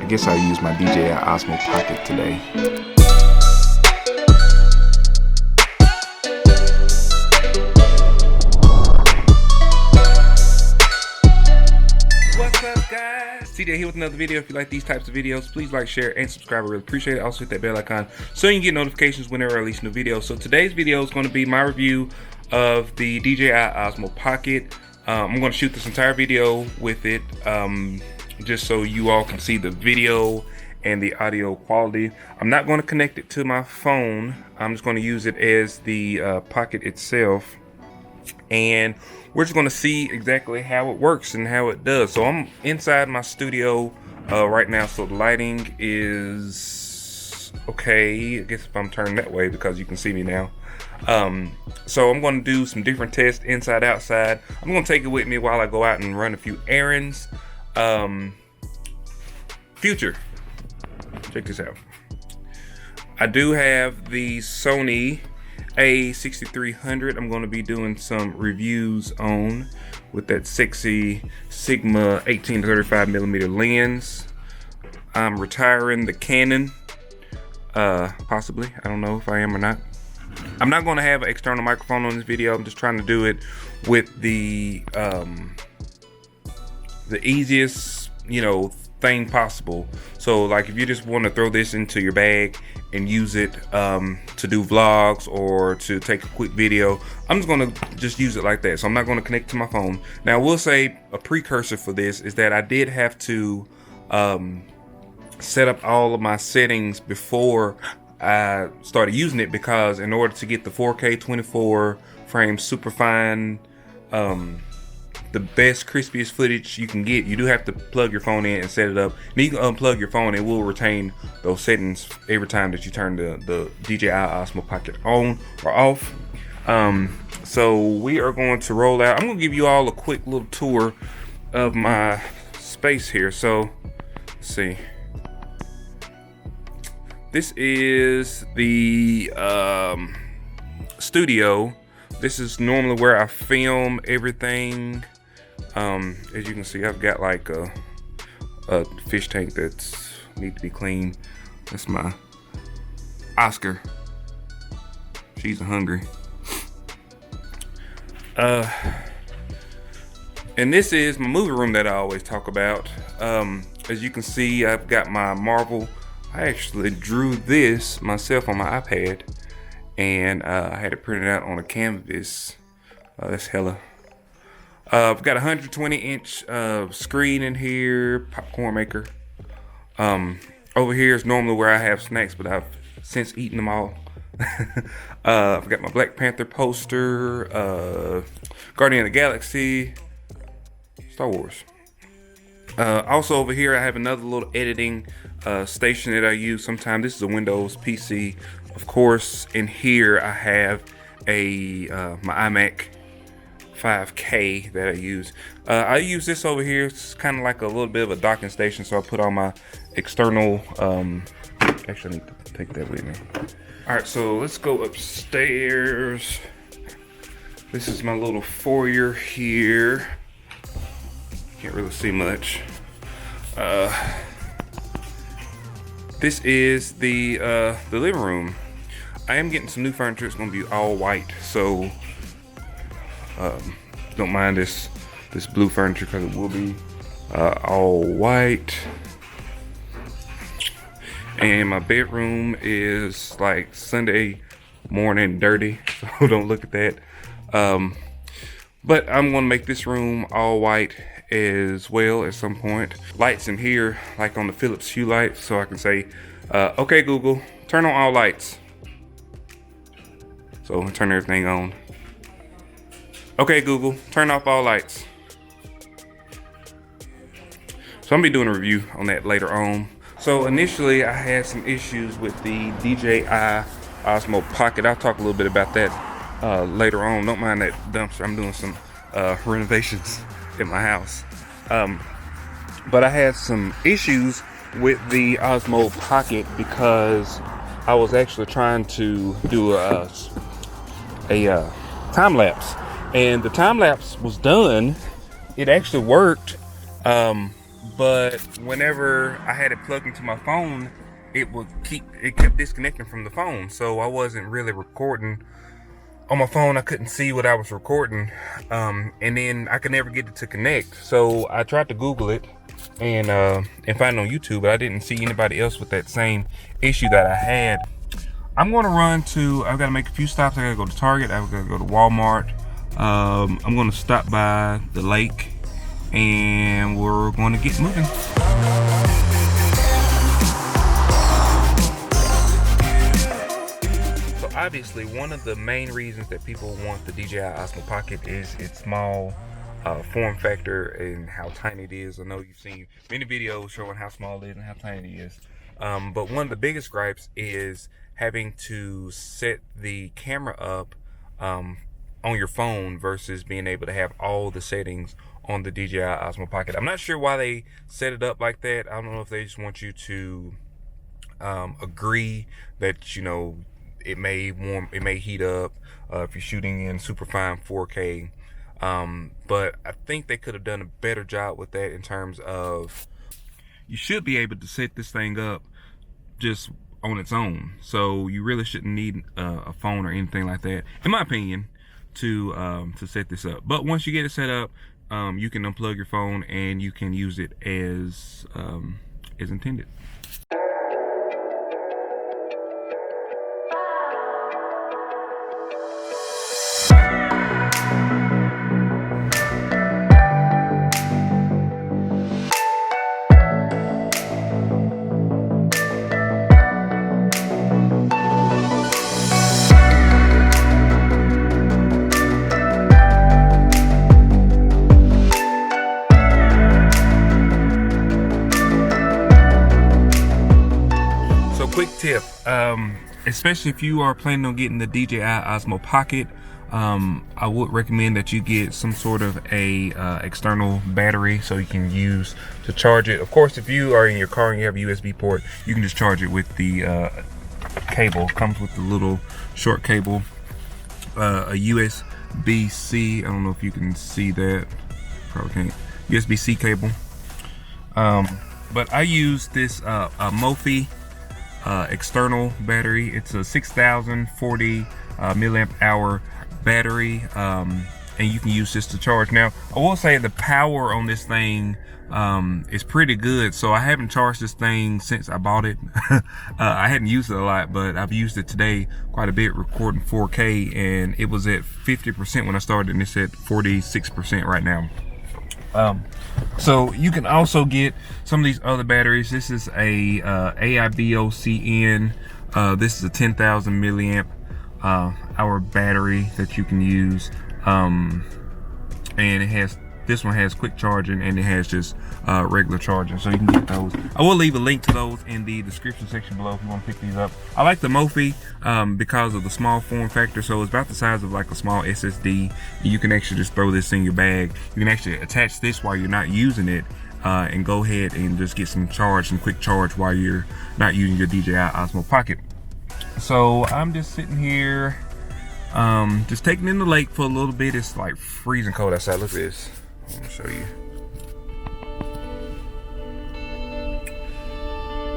I guess I'll use my DJI Osmo Pocket today. What's up, guys? CJ here with another video. If you like these types of videos, please like, share, and subscribe. I really appreciate it. Also hit that bell icon so you can get notifications whenever I release new videos. So today's video is going to be my review of the DJI Osmo Pocket. I'm going to shoot this entire video with it, just so you all can see the video and the audio quality. I'm not going to connect it to my phone. I'm just going to use it as the Pocket itself, and we're just going to see exactly how it works and how it does. So I'm inside my studio right now, so the lighting is okay. I guess if I'm turning that way because you can see me now. So I'm going to do some different tests inside, outside. I'm going to take it with me while I go out and run a few errands. Future, check this out. I do have the Sony A6300. I'm going to be doing some reviews on with that sexy Sigma 18 to 35 millimeter lens. I'm retiring the Canon, possibly. I don't know if I am or not. I'm not going to have an external microphone on this video. I'm just trying to do it with the easiest, thing possible. So like if you just want to throw this into your bag and use it to do vlogs or to take a quick video, I'm just going to just use it like that. So I'm not going to connect to my phone. Now I will say a precursor for this is that I did have to set up all of my settings before I started using it, because in order to get the 4K 24 frame super fine, the best crispiest footage you can get, you do have to plug your phone in and set it up. And you can unplug your phone, it will retain those settings every time that you turn the DJI Osmo Pocket on or off. So we are going to roll out. I'm going to give you all a quick little tour of my space here. So let's see. This is the studio. This is normally where I film everything. As you can see, I've got like a fish tank that's need to be cleaned. That's my Oscar. She's hungry. And this is my movie room that I always talk about. As you can see, I've got my Marvel. I actually drew this myself on my iPad, and I had it printed out on a canvas. That's hella. I've got a 120-inch screen in here, popcorn maker. Over here is normally where I have snacks, but I've since eaten them all. I've got my Black Panther poster, Guardian of the Galaxy, Star Wars. Also over here I have another little editing station that I use sometimes. This is a Windows PC, of course. In here I have a my iMac 5K that I use. I use this over here. It's kind of like a little bit of a docking station, so I put all my external actually I need to take that with me. All right, so let's go upstairs. This is my little foyer here. Can't really see much. This is the living room. I am getting some new furniture. It's gonna be all white, so don't mind this blue furniture because it will be all white. And my bedroom is like Sunday morning dirty, so don't look at that. But I'm gonna make this room all white as well at some point. Lights in here, like on the Philips Hue light, so I can say, okay Google, turn on all lights. So I turn everything on. Okay Google, turn off all lights. So I'm gonna be doing a review on that later on. So initially I had some issues with the DJI Osmo Pocket. I'll talk a little bit about that later on. Don't mind that dumpster. I'm doing some renovations in my house. But I had some issues with the Osmo Pocket because I was actually trying to do a time lapse, and the time lapse was done. It actually worked, but whenever I had it plugged into my phone, it kept disconnecting from the phone, so I wasn't really recording on my phone. I couldn't see what I was recording, and then I could never get it to connect. So I tried to Google it and find it on YouTube, but I didn't see anybody else with that same issue that I had. I'm going to I've got to make a few stops. I got to go to Target. I've got to go to Walmart. I'm going to stop by the lake, and we're going to get moving. So obviously, one of the main reasons that people want the DJI Osmo Pocket is its small form factor and how tiny it is. I know you've seen many videos showing how small it is and how tiny it is. But one of the biggest gripes is having to set the camera up on your phone versus being able to have all the settings on the DJI Osmo Pocket. I'm not sure why they set it up like that. I don't know if they just want you to agree that, you know, it may heat up if you're shooting in super fine 4K. But I think they could have done a better job with that in terms of, you should be able to set this thing up just on its own. So you really shouldn't need a phone or anything like that, in my opinion, to set this up. But once you get it set up, you can unplug your phone and you can use it as intended. Quick tip, especially if you are planning on getting the DJI Osmo Pocket, I would recommend that you get some sort of a external battery so you can use to charge it. Of course, if you are in your car and you have a USB port, you can just charge it with the cable. It comes with the little short cable, a USB-C. I don't know if you can see that, probably can't. USB-C cable. But I use this Mophie external battery. It's a 6040 milliamp hour battery, and you can use this to charge. Now, I will say the power on this thing is pretty good. So I haven't charged this thing since I bought it. I hadn't used it a lot, but I've used it today quite a bit recording 4K, and it was at 50% when I started, and it's at 46% right now. So you can also get some of these other batteries. This is a AIBOCN. This is a 10,000 milliamp hour battery that you can use, and this one has quick charging, and it has just regular charging, so you can get those. I will leave a link to those in the description section below if you want to pick these up. I like the Mophie because of the small form factor. So it's about the size of like a small SSD. You can actually just throw this in your bag. You can actually attach this while you're not using it, and go ahead and just get some quick charge while you're not using your DJI Osmo Pocket. So I'm just sitting here, just taking in the lake for a little bit. It's like freezing cold outside. Look at this. I'm gonna show you.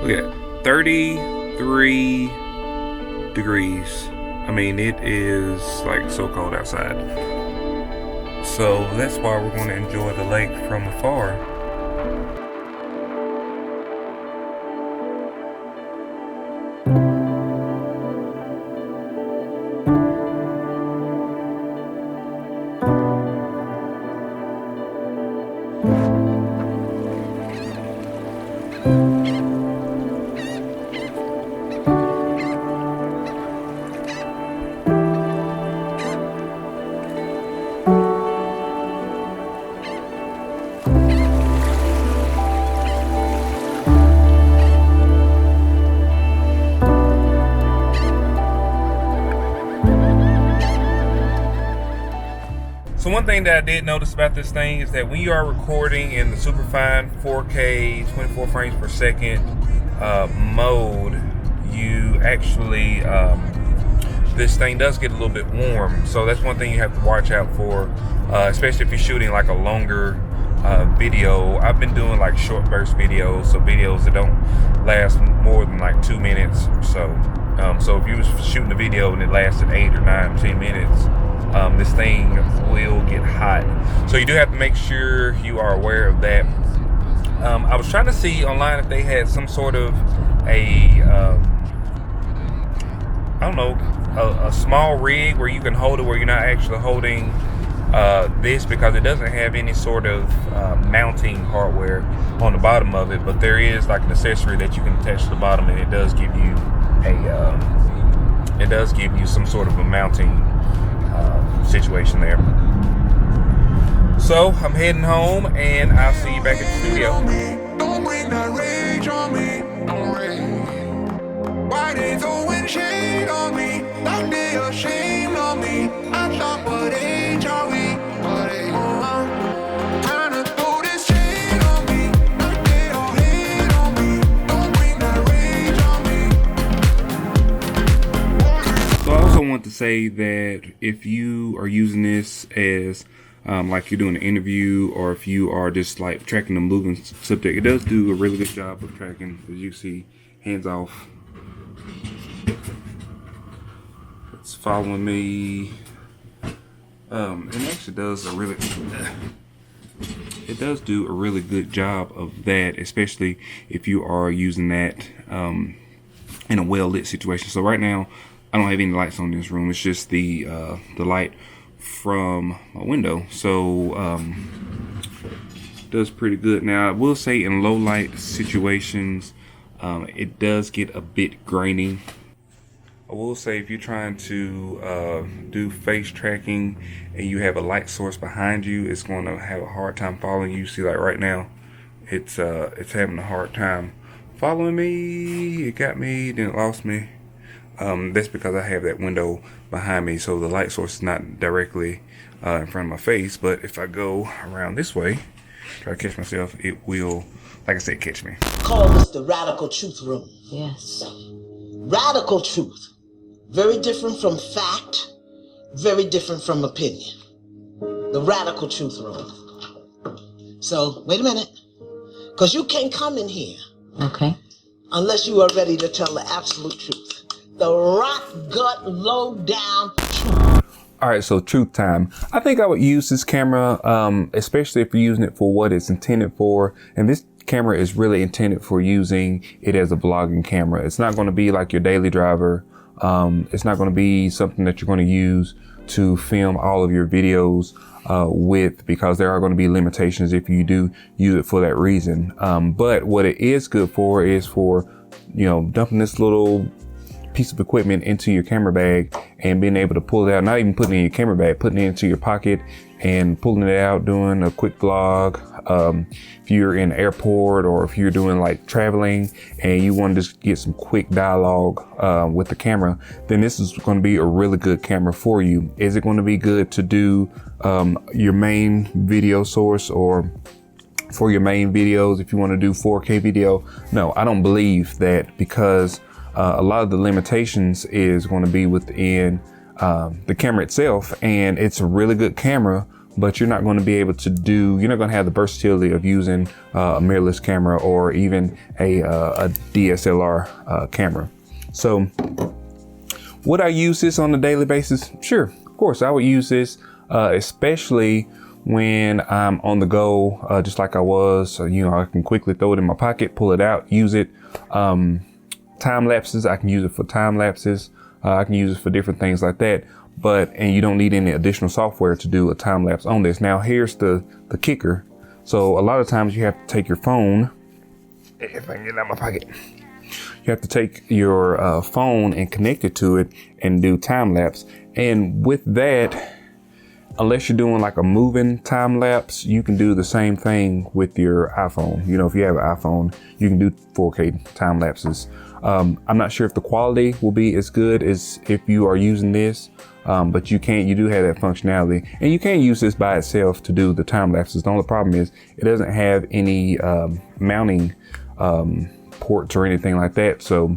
Look at that, 33 degrees. I mean, it is like so cold outside. So that's why we're going to enjoy the lake from afar. So one thing that I did notice about this thing is that when you are recording in the superfine 4K 24 frames per second mode, you actually this thing does get a little bit warm. So that's one thing you have to watch out for, especially if you're shooting like a longer video. I've been doing like short burst videos, so videos that don't last more than like 2 minutes or so. So if you was shooting a video and it lasted 8 or 9, 10 minutes, this thing will get hot. So you do have to make sure you are aware of that. I was trying to see online if they had some sort of I don't know, a small rig where you can hold it where you're not actually holding this, because it doesn't have any sort of mounting hardware on the bottom of it, but there is like an accessory that you can attach to the bottom, and it does give you some sort of a mounting situation there. So I'm heading home, and I'll see you back at the studio. Don't bring that rage on me. Why they throwing shade on me? Like they ashamed of me. I thought, what age are we? Trying to throw this shade on me. Like they all hate on me. Don't bring that rage on me. So I also want to say that if you are using this as like you're doing an interview, or if you are just like tracking the moving subject, it does do a really good job of tracking. As you see, hands off, it's following me. It actually does it does do a really good job of that, especially if you are using that in a well lit situation. So right now I don't have any lights on in this room. It's just the light from my window, so does pretty good. Now I will say, in low light situations, it does get a bit grainy. I will say, if you're trying to do face tracking and you have a light source behind you, it's going to have a hard time following you. See, like right now, it's having a hard time following me. It got me, then it lost me. That's because I have that window behind me, so the light source is not directly in front of my face. But if I go around this way, try to catch myself, it will, like I said, catch me. Call this the radical truth room. Yes. Radical truth. Very different from fact, very different from opinion. The radical truth room. So, wait a minute. Because you can't come in here. Okay. Unless you are ready to tell the absolute truth. The rock gut, low down truth. All right, so truth time. I think I would use this camera, especially if you're using it for what it's intended for. And this camera is really intended for using it as a vlogging camera. It's not going to be like your daily driver. It's not going to be something that you're going to use to film all of your videos with, because there are going to be limitations if you do use it for that reason. But what it is good for is for, you know, dumping this little piece of equipment into your camera bag and being able to pull it out, not even putting it in your camera bag, putting it into your pocket and pulling it out, doing a quick vlog. If you're in the airport, or if you're doing like traveling and you want to just get some quick dialogue with the camera, then this is going to be a really good camera for you. Is it going to be good to do your main video source, or for your main videos if you want to do 4K video? No, I don't believe that, because a lot of the limitations is going to be within the camera itself, and it's a really good camera, but you're not going to be able to do, you're not going to have the versatility of using a mirrorless camera, or even a DSLR camera. So would I use this on a daily basis? Sure, of course I would use this, especially when I'm on the go, just like I was. So, you know, I can quickly throw it in my pocket, pull it out, use it. Time lapses, I can use it for time lapses. I can use it for different things like that. And you don't need any additional software to do a time lapse on this. Now here's the kicker. So a lot of times you have to take your phone. If I can get it out of my pocket, you have to take your phone and connect it to it and do time lapse. And with that, unless you're doing like a moving time lapse, you can do the same thing with your iPhone. You know, if you have an iPhone, you can do 4K time lapses. I'm not sure if the quality will be as good as if you are using this, but you do have that functionality, and you can use this by itself to do the time lapses. The only problem is it doesn't have any mounting ports or anything like that. So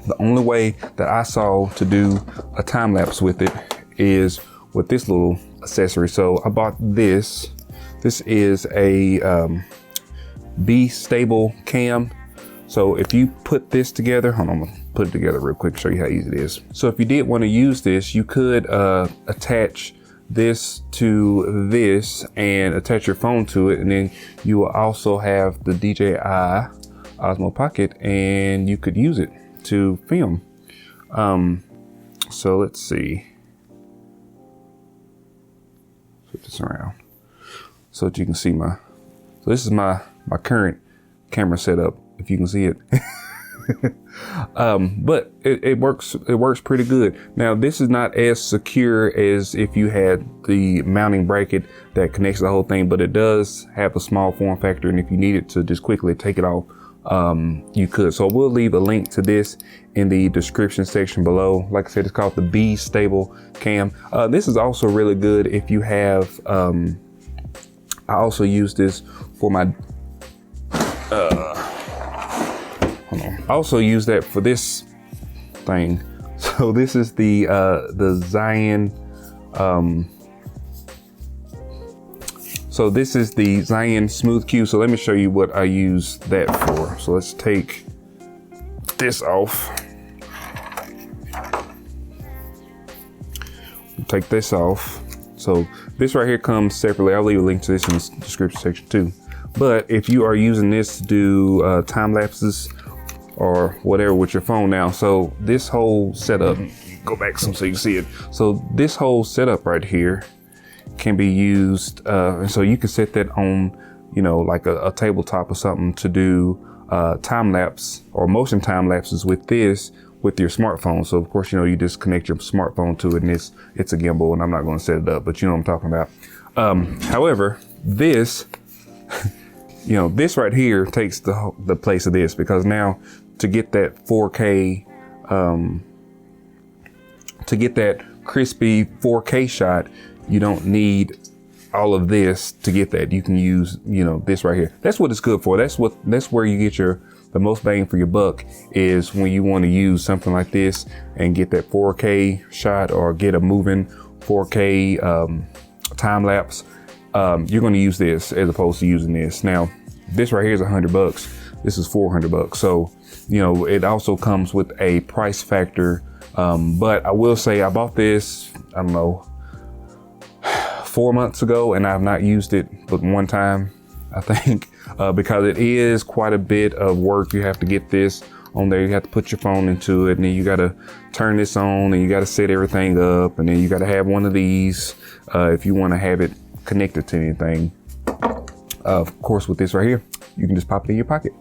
the only way that I saw to do a time lapse with it is with this little accessory. So I bought this. This is a B-stable cam. So if you put this together, hold on, I'm gonna put it together real quick, show you how easy it is. So if you did want to use this, you could attach this to this and attach your phone to it, and then you will also have the DJI Osmo Pocket, and you could use it to film. So let's see. Flip this around so that you can see so this is my current camera setup, if you can see it. But it works pretty good. Now this is not as secure as if you had the mounting bracket that connects the whole thing, but it does have a small form factor, and if you needed to just quickly take it off, you could. So we'll leave a link to this in the description section below. Like I said, it's called the B stable cam. This is also really good if you have I also use this for my hold on. I also use that for this thing. So this is the Zion so this is the Zion Smooth Q. So let me show you what I use that for. So let's take this off. Take this off. So this right here comes separately. I'll leave a link to this in the description section too. But if you are using this to do time lapses or whatever with your phone now, so this whole setup, go back some so you can see it. So this whole setup right here can be used, and so you can set that on, you know, like a tabletop or something to do time lapse or motion time lapses with this with your smartphone. So of course, you know, you just connect your smartphone to it, and it's a gimbal, and I'm not going to set it up, but you know what I'm talking about. However, this, you know, this right here takes the place of this, because now to get that 4K, to get that crispy 4K shot, you don't need all of this to get that. You can use, you know, this right here. That's what it's good for. That's where you get the most bang for your buck, is when you want to use something like this and get that 4K shot or get a moving 4K time lapse. You're going to use this as opposed to using this. Now, this right here is $100. This is $400. So, you know, it also comes with a price factor. But I will say I bought this, I don't know, 4 months ago, and I've not used it but one time, I think, because it is quite a bit of work. You have to get this on there. You have to put your phone into it, and then you got to turn this on, and you got to set everything up, and then you got to have one of these if you want to have it connected to anything. Of course, with this right here, you can just pop it in your pocket.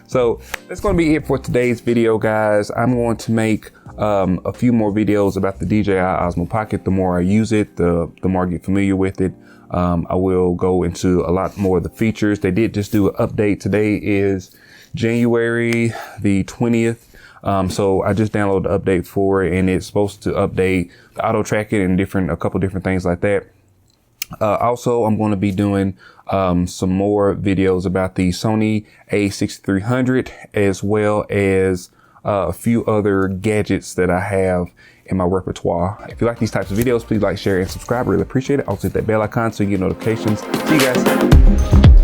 So that's going to be it for today's video, guys. I'm going to make a few more videos about the DJI Osmo Pocket. The more I use it, the more I get familiar with it. I will go into a lot more of the features. They did just do an update. Today is January the 20th. So I just downloaded the update for it, and it's supposed to update the auto tracking and a couple different things like that. Also, I'm going to be doing some more videos about the Sony a6300, as well as a few other gadgets that I have in my repertoire. If you like these types of videos, please like, share, and subscribe. I really appreciate it. Also hit that bell icon so you get notifications. See you guys.